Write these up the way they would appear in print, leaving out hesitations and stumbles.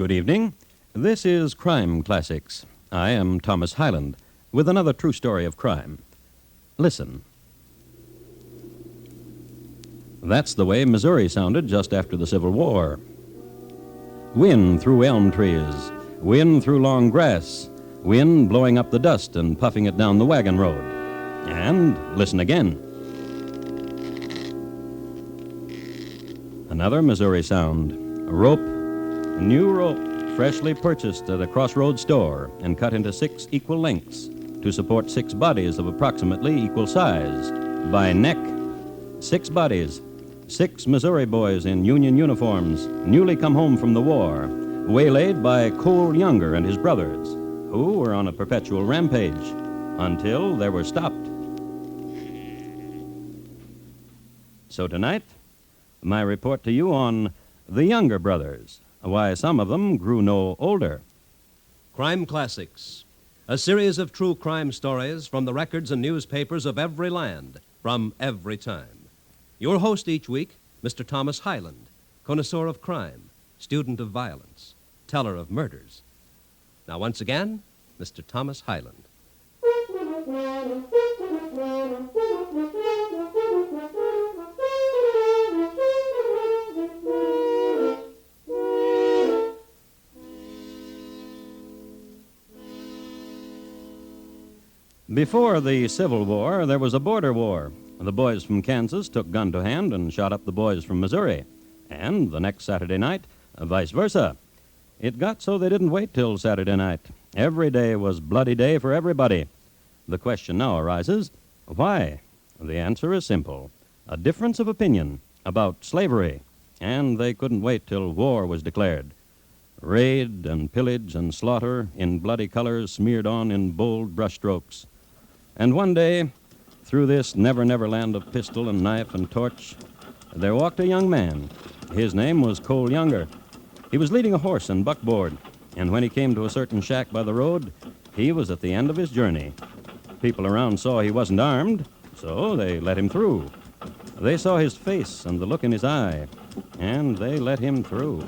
Good evening. This is Crime Classics. I am Thomas Hyland with another true story of crime. Listen. That's the way Missouri sounded just after the Civil War. Wind through elm trees, wind through long grass, wind blowing up the dust and puffing it down the wagon road. And listen again. Another Missouri sound. A rope, a new rope, freshly purchased at a crossroads store and cut into 6 equal lengths to support 6 bodies of approximately equal size. By neck, 6 bodies, 6 Missouri boys in Union uniforms, newly come home from the war, waylaid by Cole Younger and his brothers, who were on a perpetual rampage until they were stopped. So tonight, my report to you on the Younger brothers, why some of them grew no older. Crime Classics, a series of true crime stories from the records and newspapers of every land, from every time. Your host each week, Mr. Thomas Hyland, connoisseur of crime, student of violence, teller of murders. Now, once again, Mr. Thomas Hyland. Before the Civil War, there was a border war. The boys from Kansas took gun to hand and shot up the boys from Missouri. And the next Saturday night, vice versa. It got so they didn't wait till Saturday night. Every day was bloody day for everybody. The question now arises, why? The answer is simple. A difference of opinion about slavery. And they couldn't wait till war was declared. Raid and pillage and slaughter in bloody colors smeared on in bold brushstrokes. And one day, through this never-never land of pistol and knife and torch, there walked a young man. His name was Cole Younger. He was leading a horse and buckboard, and when he came to a certain shack by the road, he was at the end of his journey. People around saw he wasn't armed, so they let him through. They saw his face and the look in his eye, and they let him through.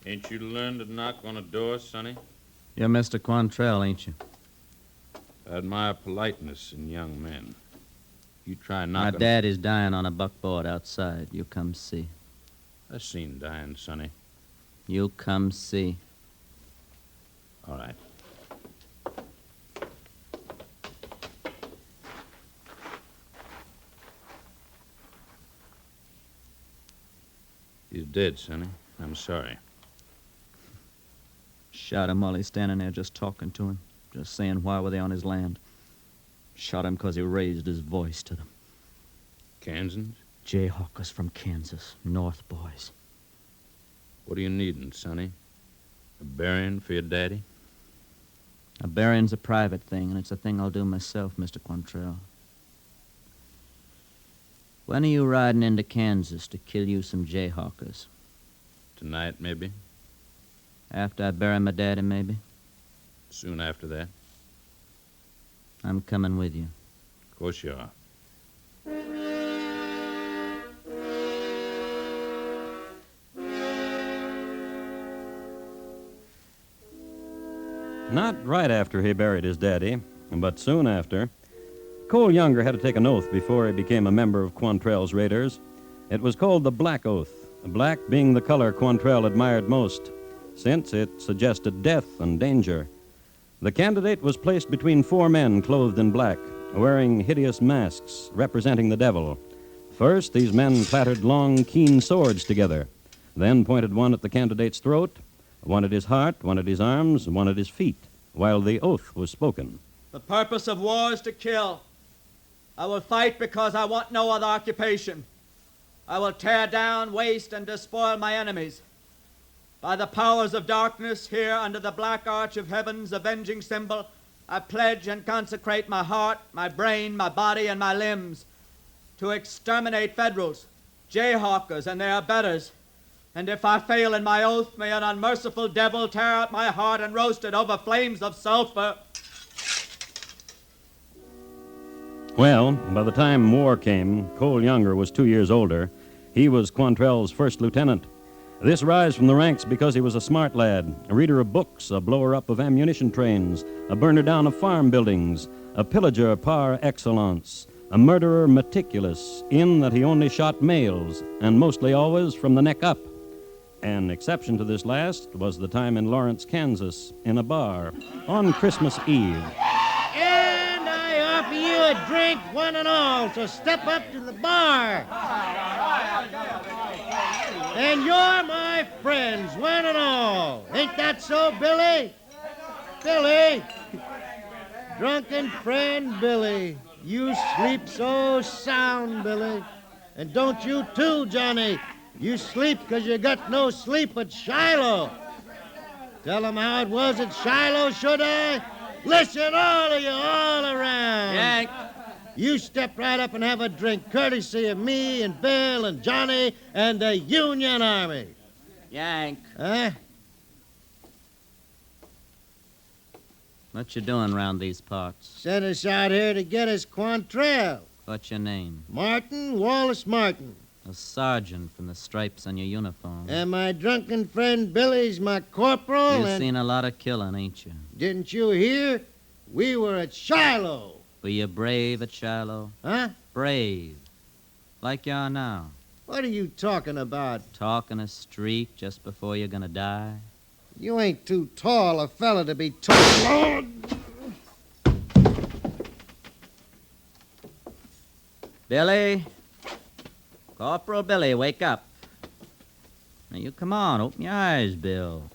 Ain't you learned to knock on a door, Sonny? You're Mr. Quantrell, ain't you? I admire politeness in young men. You try My knocking... dad is dying on a buckboard outside. You come see. I seen dying, Sonny. You come see. All right. He's dead, Sonny. I'm sorry. Shot him while he's standing there just talking to him, just saying why were they on his land. Shot him because he raised his voice to them. Kansans? Jayhawkers from Kansas, North boys. What are you needing, Sonny? A burying for your daddy? A burying's a private thing, and it's a thing I'll do myself, Mr. Quantrell. When are you riding into Kansas to kill you some Jayhawkers? Tonight, maybe? After I bury my daddy, maybe? Soon after that? I'm coming with you. Of course you are. Not right after he buried his daddy, but soon after. Cole Younger had to take an oath before he became a member of Quantrell's Raiders. It was called the Black Oath, black being the color Quantrell admired most, since it suggested death and danger. The candidate was placed between 4 men clothed in black, wearing hideous masks representing the devil. First, these men clattered long, keen swords together, then pointed one at the candidate's throat, one at his heart, one at his arms, and one at his feet, while the oath was spoken. The purpose of war is to kill. I will fight because I want no other occupation. I will tear down, waste, and despoil my enemies. By the powers of darkness, here under the black arch of heaven's avenging symbol, I pledge and consecrate my heart, my brain, my body, and my limbs to exterminate Federals, Jayhawkers, and their abettors. And if I fail in my oath, may an unmerciful devil tear out my heart and roast it over flames of sulfur. Well, by the time war came, Cole Younger was 2 years older. He was Quantrell's first lieutenant. This rise from the ranks because he was a smart lad, a reader of books, a blower-up of ammunition trains, a burner-down of farm buildings, a pillager par excellence, a murderer meticulous, in that he only shot males, and mostly always from the neck up. An exception to this last was the time in Lawrence, Kansas, in a bar, on Christmas Eve. And I offer you a drink, one and all, so step up to the bar. And you're my friends, one and all. Ain't that so, Billy? Billy! Drunken friend Billy, you sleep so sound, Billy. And don't you too, Johnny. You sleep 'cause you got no sleep at Shiloh. Tell 'em how it was at Shiloh, should I? Listen, all of you, all around. Yank. You step right up and have a drink, courtesy of me and Bill and Johnny and the Union Army. Yank. Huh? What you doing round these parts? Sent us out here to get us Quantrell. What's your name? Martin, Wallace Martin. A sergeant from the stripes on your uniform. And my drunken friend Billy's my corporal. You've and seen a lot of killing, ain't you? didn't you hear? We were at Shiloh. Were you brave at Shiloh? Huh? Brave. Like you are now. What are you talking about? Talking a streak just before you're gonna die. You ain't too tall a fella to be talking. Billy. Corporal Billy, wake up. Now you come on, open your eyes, Bill.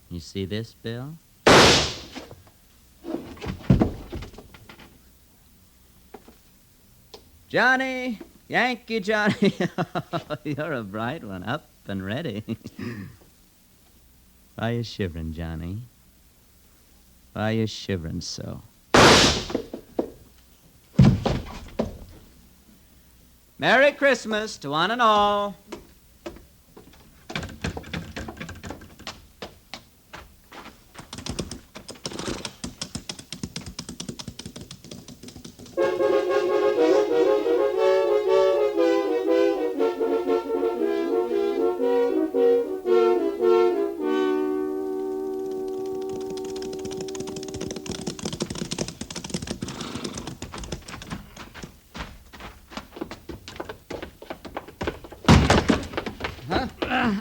You see this, Bill? Johnny! Yankee Johnny! You're a bright one, up and ready. Why you shivering, Johnny? Why you shivering so? Merry Christmas to one and all.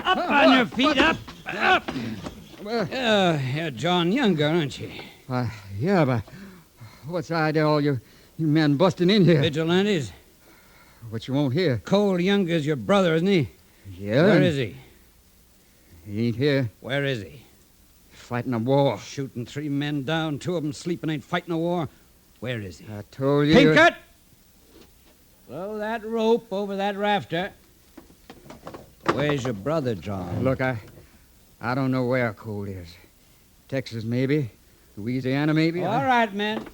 Up on your feet, up. You're John Younger, aren't you? Yeah, but what's the idea all you men busting in here? Vigilantes? What you won't hear? Cole Younger's your brother, isn't he? Yeah? Where is he? He ain't here. Where is he? Fighting a war. Shooting 3 men down, 2 of them sleeping, ain't fighting a war. Where is he? I told you... Pinkett! Throw that rope over that rafter. Where's your brother, John? Look, I don't know where Cole is. Texas, maybe. Louisiana, maybe. All right, man.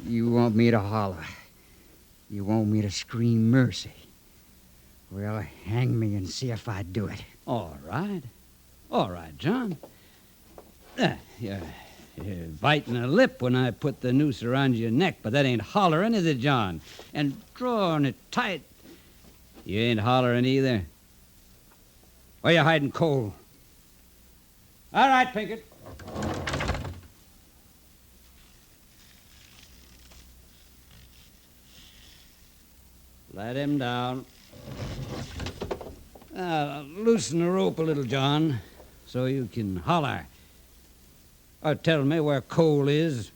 You want me to holler. You want me to scream mercy. Well, hang me and see if I do it. All right. All right, John. You're biting a lip when I put the noose around your neck, but that ain't hollering, is it, John? And drawing it tight. You ain't hollering either. Where you hiding Cole? All right, Pinkett. Let him down. Loosen the rope a little, John, so you can holler. Or tell me where Cole is.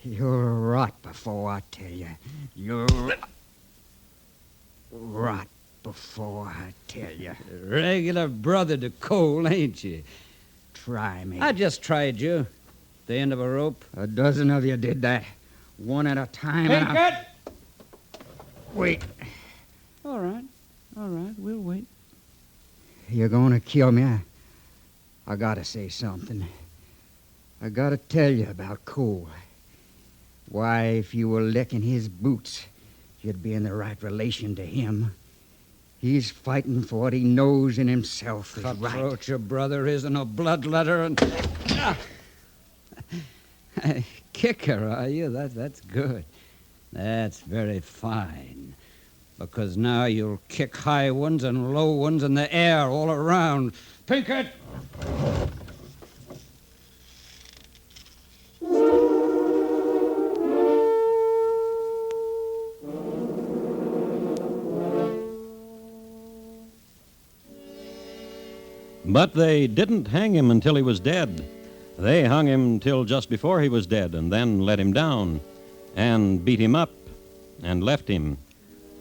You'll rot before I tell you. You'll rot before I tell you. Regular brother to Cole, ain't you? Try me. I just tried you. The end of a rope. A dozen of you did that. One at a time. and I- Pinkett! Wait. All right. All right. We'll wait. You're gonna kill me. I gotta say something. I gotta tell you about Cole. Why, if you were licking his boots, you'd be in the right relation to him. He's fighting for what he knows in himself is right. Cutthroat, your brother isn't a bloodletter, and... Kicker, are you? That's good. That's very fine. Because now you'll kick high ones and low ones in the air all around. Pinkett! But they didn't hang him until he was dead. They hung him till just before he was dead and then let him down and beat him up and left him.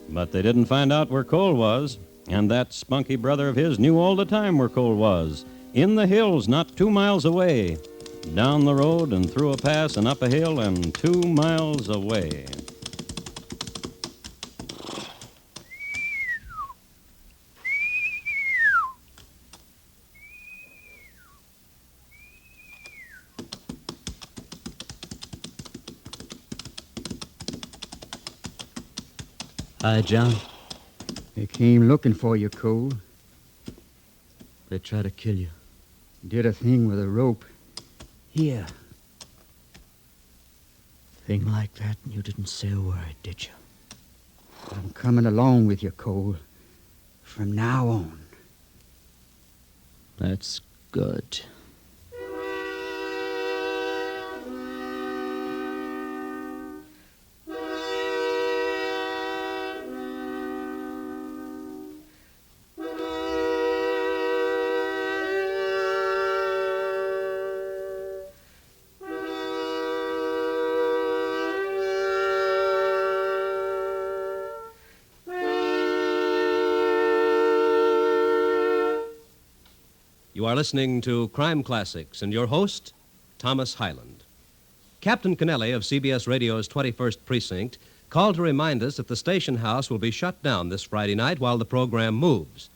But they didn't find out where Cole was, and that spunky brother of his knew all the time where Cole was, in the hills not 2 miles away, down the road and through a pass and up a hill and 2 miles away. Hi, John. They came looking for you, Cole. They try to kill you. Did a thing with a rope. Here. Thing like that, and you didn't say a word, did you? I'm coming along with you, Cole. From now on. That's good. You are listening to Crime Classics and your host, Thomas Hyland. Captain Kennelly of CBS Radio's 21st Precinct called to remind us that the station house will be shut down this Friday night while the program moves.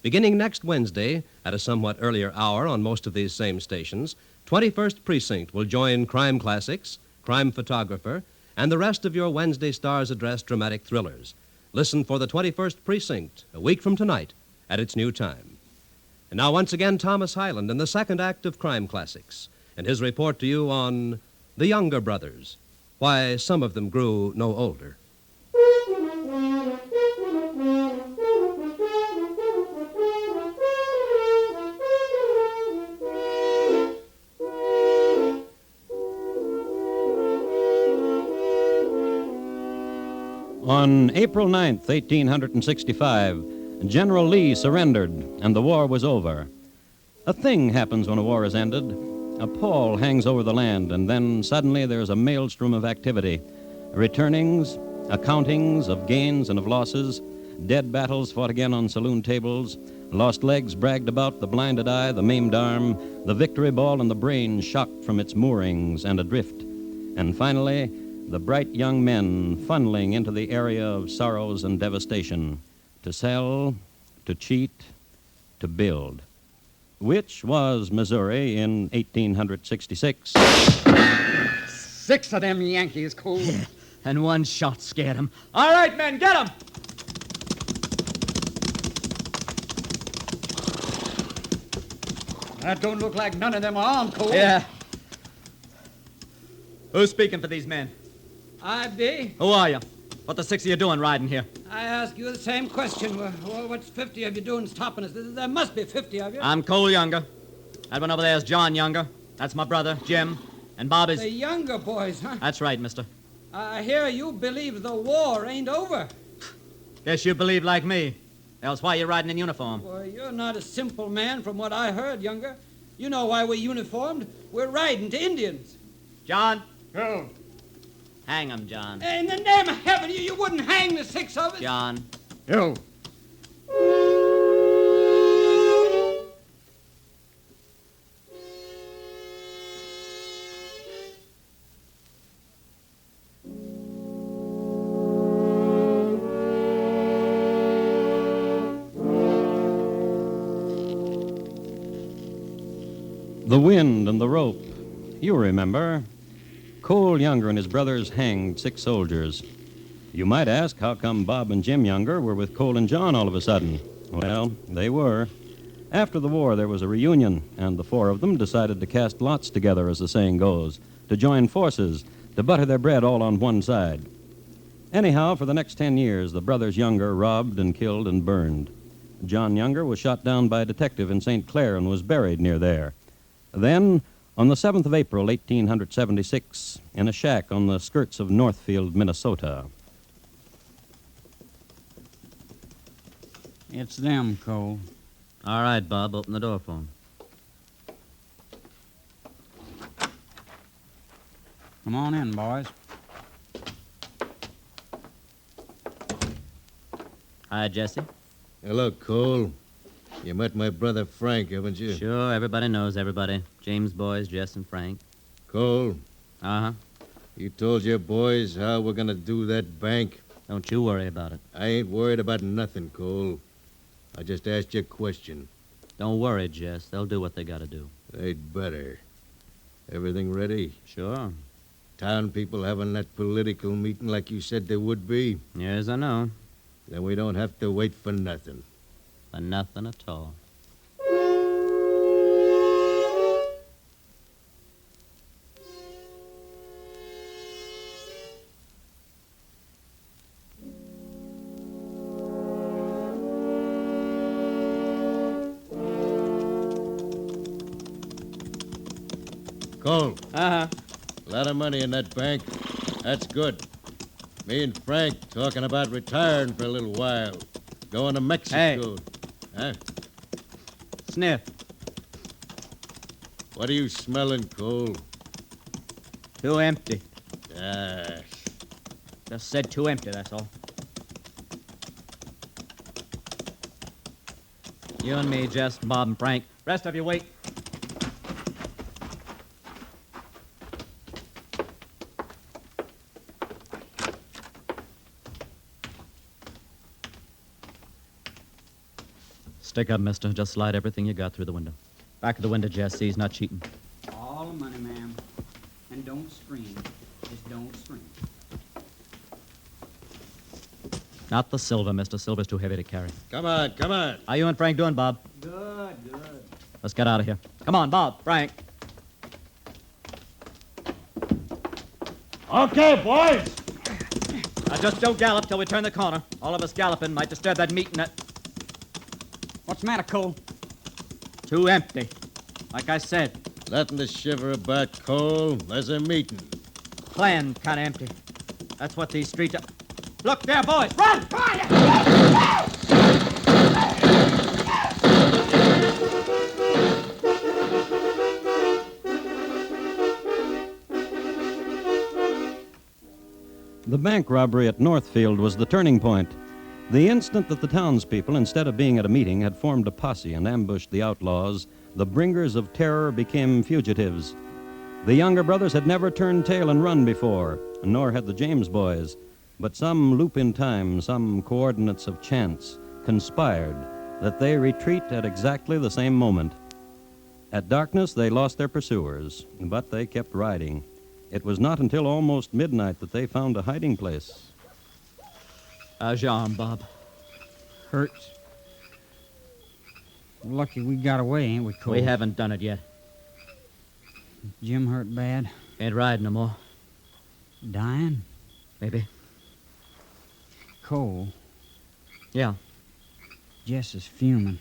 Beginning next Wednesday, at a somewhat earlier hour on most of these same stations, 21st Precinct will join Crime Classics, Crime Photographer, and the rest of your Wednesday Stars Address dramatic thrillers. Listen for the 21st Precinct, a week from tonight, at its new time. And now, once again, Thomas Hyland in the second act of Crime Classics, and his report to you on the Younger Brothers, why some of them grew no older. On April 9th, 1865, General Lee surrendered, and the war was over. A thing happens when a war is ended. A pall hangs over the land, and then suddenly there's a maelstrom of activity. Returnings, accountings of gains and of losses, dead battles fought again on saloon tables, lost legs bragged about, the blinded eye, the maimed arm, the victory ball and the brain shocked from its moorings and adrift. And finally, the bright young men funneling into the area of sorrows and devastation. To sell, to cheat, to build. Which was Missouri in 1866. 6 of them Yankees, Cole. And one shot scared him. All right, men, get him! That don't look like none of them are armed, Cole. Yeah. Who's speaking for these men? I be. Who are you? What the 6 of you doing riding here? I ask you the same question. Well, what's 50 of you doing stopping us? There must be 50 of you. I'm Cole Younger. That one over there is John Younger. That's my brother, Jim. And Bob is... The Younger boys, huh? That's right, mister. I hear you believe the war ain't over. Guess you believe like me. Else why you riding in uniform? Well, you're not a simple man from what I heard, Younger. You know why we're uniformed. We're riding to Indians. John? Go. Hang 'em, John. In the name of heaven, you wouldn't hang the 6 of us. John. Yo. The wind and the rope. You remember. Cole Younger and his brothers hanged 6 soldiers. You might ask how come Bob and Jim Younger were with Cole and John all of a sudden. Well, they were. After the war, there was a reunion, and the 4 of them decided to cast lots together, as the saying goes. to join forces, to butter their bread all on one side. Anyhow, for the next 10 years, the brothers Younger robbed and killed and burned. John Younger was shot down by a detective in St. Clair and was buried near there. Then, on the 7th of April, 1876, in a shack on the skirts of Northfield, Minnesota. It's them, Cole. All right, Bob, open the door for him. Come on in, boys. Hi, Jesse. Hello, Cole. You met my brother Frank, haven't you? Sure, everybody knows everybody. James boys, Jess and Frank. Cole, Uh-huh. you told your boys how we're gonna do that bank? Don't you worry about it. I ain't worried about nothing, Cole. I just asked you a question. Don't worry, Jess. They'll do what they gotta do. They'd better. Everything ready? Sure. Town people having that political meeting like you said they would be? Yes, I know. Then we don't have to wait for nothing. For nothing at all. Cole, Uh-huh. a lot of money in that bank. That's good. Me and Frank talking about retiring for a little while. Going to Mexico. Huh? Sniff. What are you smelling, Cole? Too empty. Ah, Just said too empty, that's all. You and me, Jess, Bob, and Frank. Rest of you wait. Stick up, mister. Just slide everything you got through the window. Back of the window, Jess. See, he's not cheating. All the money, ma'am. And don't scream. Just don't scream. Not the silver, mister. Silver's too heavy to carry. come on, come on. How you and Frank doing, Bob? Good. Let's get out of here. Come on, Bob, Frank. Okay, boys. Now just don't gallop till we turn the corner. All of us galloping might disturb that meeting. What's the matter, Cole? Too empty. Like I said, Nothing to shiver about, Cole. There's a meeting. plan kind of empty. That's what these streets are. Look there, boys. Run! The bank robbery at Northfield was the turning point. The instant that the townspeople, instead of being at a meeting, had formed a posse and ambushed the outlaws, the bringers of terror became fugitives. The Younger brothers had never turned tail and run before, nor had the James boys. But some loop in time, some coordinates of chance, conspired that they retreat at exactly the same moment. At darkness, they lost their pursuers, but they kept riding. It was not until almost midnight that they found a hiding place. How's your arm, Bob? Hurts. Lucky we got away, ain't we, Cole? We haven't done it yet. Jim hurt bad. Ain't riding no more. Dying? Maybe. Cole. Yeah. Jess is fuming.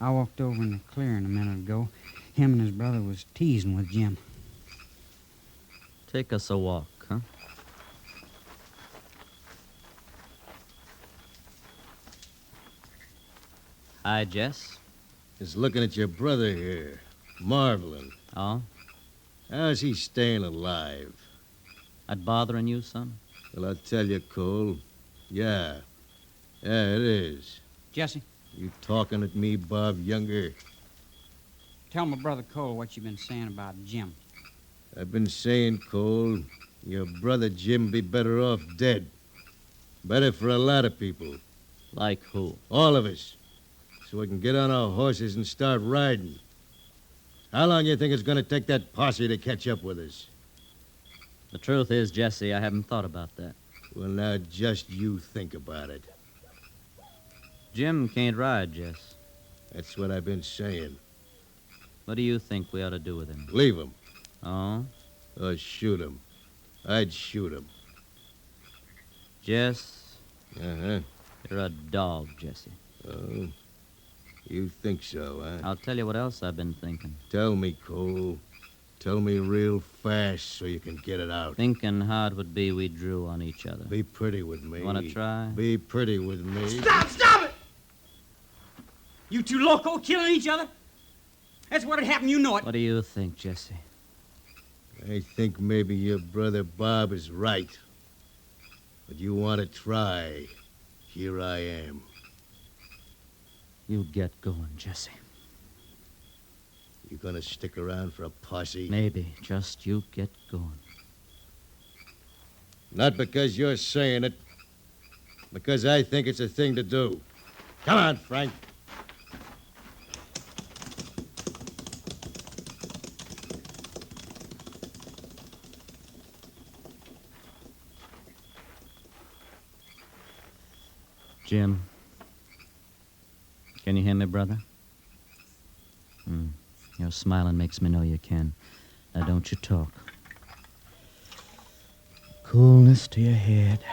I walked over in the clearing a minute ago. Him and his brother was teasing with Jim. Take us a walk, huh? Hi, Jess. Just looking at your brother here. Marveling. Oh? How's he staying alive? That bothering you, son? Well, I'll tell you, Cole. Yeah. Yeah, it is. Jesse, You talking at me, Bob Younger? tell my brother Cole what you've been saying about Jim. I've been saying, Cole, your brother Jim be better off dead. Better for a lot of people. Like who? All of us. So we can get on our horses and start riding. How long do you think it's going to take that posse to catch up with us? The truth is, Jesse, I haven't thought about that. Well, now, just you think about it. Jim can't ride, Jess. That's what I've been saying. What do you think we ought to do with him? Leave him. Oh? Oh, shoot him. I'd shoot him. Jess, Uh-huh. you're a dog, Jesse. Oh, you think so, huh? I'll tell you what else I've been thinking. Tell me, Cole. Tell me real fast so you can get it out. Thinking how it would be we drew on each other. Be pretty with me. Want to try? Be pretty with me. Stop it! You two loco killing each other? That's what'd happen, you know it. What do you think, Jesse? I think maybe your brother Bob is right. But you want to try. Here I am. You get going, Jesse. You gonna stick around for a posse? Maybe. Just you get going. Not because you're saying it. Because I think it's a thing to do. Come on, Frank. Jim, can you hear me, brother? Your smiling makes me know you can. Now, don't you talk. Coolness to your head.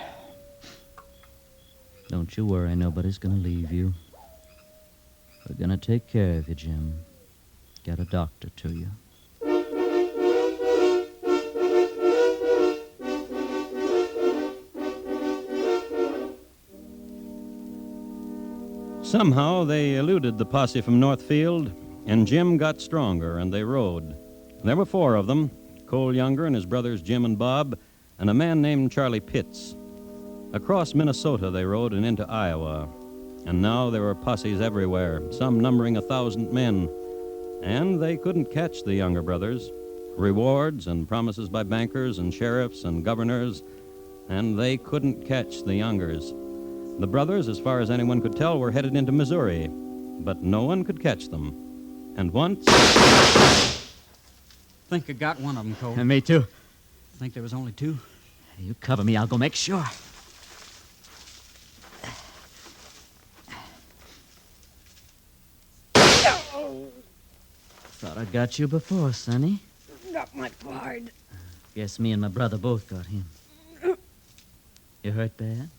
Don't you worry, nobody's gonna leave you. We're gonna take care of you, Jim. Get a doctor to you. Somehow they eluded the posse from Northfield, and Jim got stronger, and they rode. There were 4 of them, Cole Younger and his brothers Jim and Bob, and a man named Charlie Pitts. Across Minnesota they rode and into Iowa, and now there were posses everywhere, some numbering 1,000 men, and they couldn't catch the Younger brothers. Rewards and promises by bankers and sheriffs and governors, and they couldn't catch the Youngers. The brothers, as far as anyone could tell, were headed into Missouri, but no one could catch them. And once... Think I got one of them, Cole. Me too. Think there was only 2. You cover me, I'll go make sure. Thought I got you before, Sonny. Not my part. Guess me and my brother both got him. You hurt bad?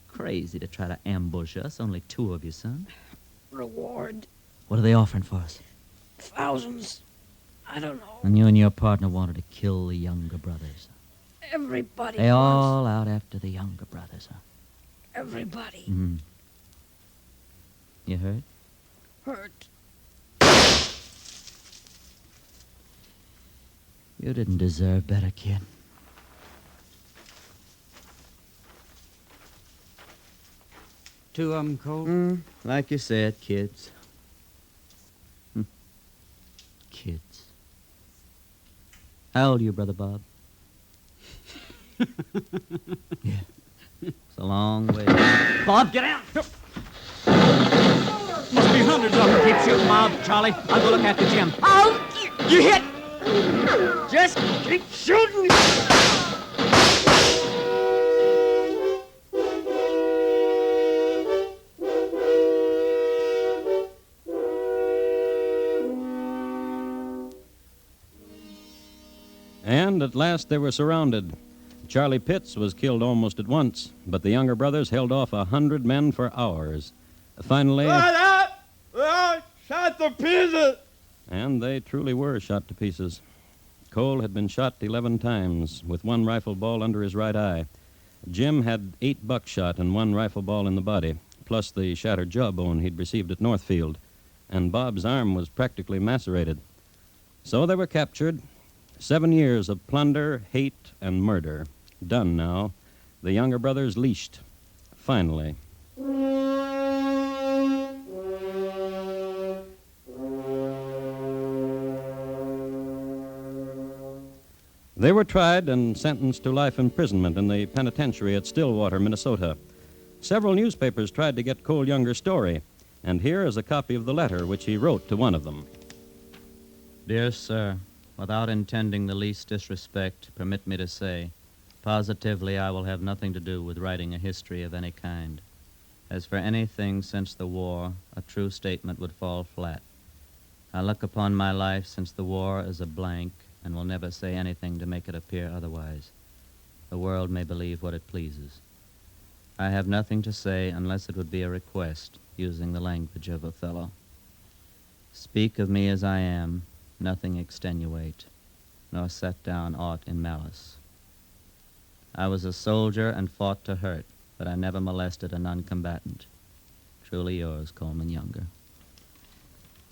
Crazy to try to ambush us. Only 2 of you, son. Reward. What are they offering for us? Thousands. I don't know. And you and your partner wanted to kill the Younger brothers. Everybody They wants- all out after the Younger brothers, huh? Everybody. Mm-hmm. You hurt? Hurt. You didn't deserve better, kid. Two of them, Cole? Like you said, kids. Kids. How old are you, Brother Bob? Yeah. It's a long way. Bob, get out! Must be hundreds of them. Keep shooting, Bob. Charlie, I'll go look after Jim. Oh, you hit! Just keep shooting. And at last they were surrounded. Charlie Pitts was killed almost at once, but the Younger brothers held off 100 men for hours. Finally... Shot to pieces! And they truly were shot to pieces. Cole had been shot 11 times, with 1 rifle ball under his right eye. Jim had 8 buckshot and 1 rifle ball in the body, plus the shattered jawbone he'd received at Northfield. And Bob's arm was practically macerated. So they were captured. 7 years of plunder, hate, and murder. Done now. The Younger brothers leashed. Finally. They were tried and sentenced to life imprisonment in the penitentiary at Stillwater, Minnesota. Several newspapers tried to get Cole Younger's story, and here is a copy of the letter which he wrote to one of them. Dear sir, without intending the least disrespect, permit me to say, positively I will have nothing to do with writing a history of any kind. As for anything since the war, a true statement would fall flat. I look upon my life since the war as a blank and will never say anything to make it appear otherwise. The world may believe what it pleases. I have nothing to say unless it would be a request, using the language of Othello. Speak of me as I am, nothing extenuate, nor set down aught in malice. I was a soldier and fought to hurt, but I never molested a non-combatant. Truly yours, Coleman Younger.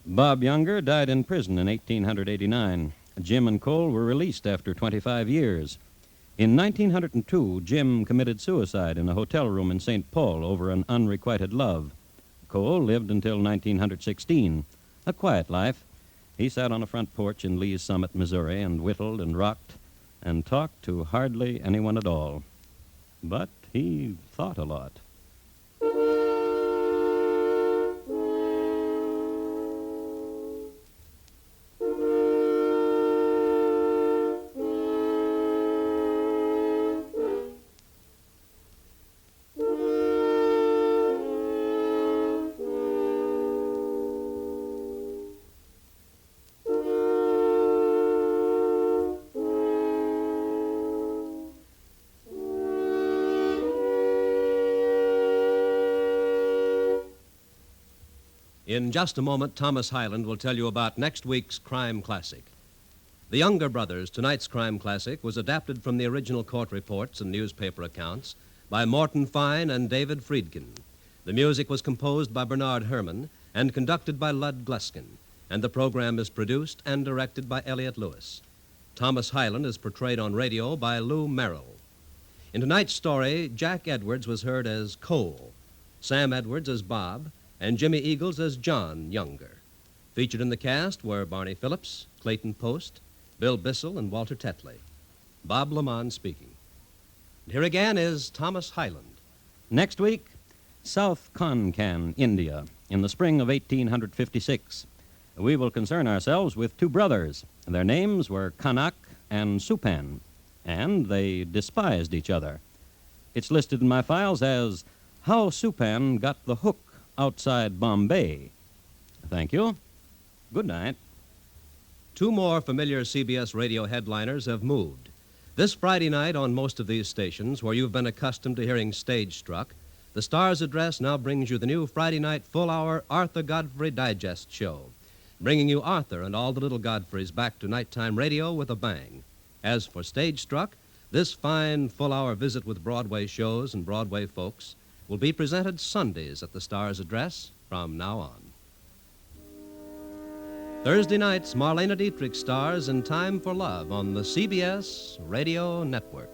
Bob Younger died in prison in 1889. Jim and Cole were released after 25 years. In 1902, Jim committed suicide in a hotel room in St. Paul over an unrequited love. Cole lived until 1916. A quiet life. He sat on a front porch in Lee's Summit, Missouri, and whittled and rocked and talked to hardly anyone at all. But he thought a lot. In just a moment, Thomas Hyland will tell you about next week's Crime Classic. The Younger Brothers, tonight's Crime Classic, was adapted from the original court reports and newspaper accounts by Morton Fine and David Friedkin. The music was composed by Bernard Herrmann and conducted by Lud Gluskin, and the program is produced and directed by Elliott Lewis. Thomas Hyland is portrayed on radio by Lou Merrill. In tonight's story, Jack Edwards was heard as Cole, Sam Edwards as Bob, and Jimmy Eagles as John Younger. Featured in the cast were Barney Phillips, Clayton Post, Bill Bissell, and Walter Tetley. Bob Lamont speaking. And here again is Thomas Hyland. Next week, South Konkan, India, in the spring of 1856. We will concern ourselves with two brothers. Their names were Kanak and Supan, and they despised each other. It's listed in my files as How Supan Got the Hook Outside Bombay. Thank you. Good night. Two more familiar CBS radio headliners have moved. This Friday night on most of these stations, where you've been accustomed to hearing Stage Struck, the Star's Address now brings you the new Friday night full-hour Arthur Godfrey Digest show, bringing you Arthur and all the little Godfreys back to nighttime radio with a bang. As for Stage Struck, this fine full-hour visit with Broadway shows and Broadway folks will be presented Sundays at the Star's Address from now on. Thursday nights, Marlena Dietrich stars in Time for Love on the CBS Radio Network.